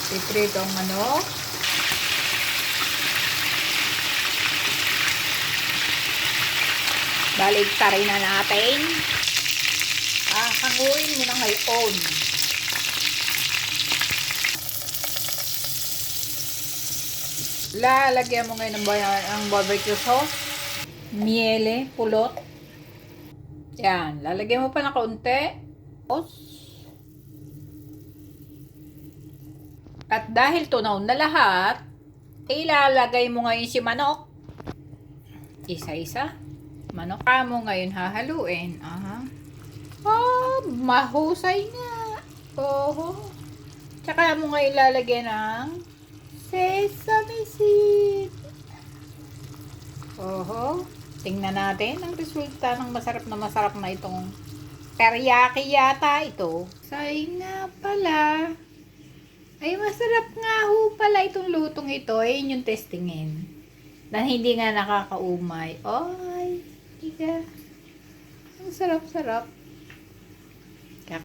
Piprito ang manok. Baligtarin na natin. Hanguin mo na ngayon. Lalagyan mo ngayon ang barbecue sauce. Miele, pulot. Yan. Lalagyan mo pa ng kaunti. At dahil tunaw na lahat, ilalagay mo ngayon si manok. Isa-isa. Manok ka mo ngayon hahaluin. Mahusay nga. Tsaka mo ngayon lalagyan ng sesame seed. Tingnan natin ang resulta ng masarap na itong teriyaki yata ito. Say nga pala. Ay, masarap nga ho pala itong lutong ito. Ayun yung testingin. Na hindi nga nakakaumay. Ay, ang sarap-sarap.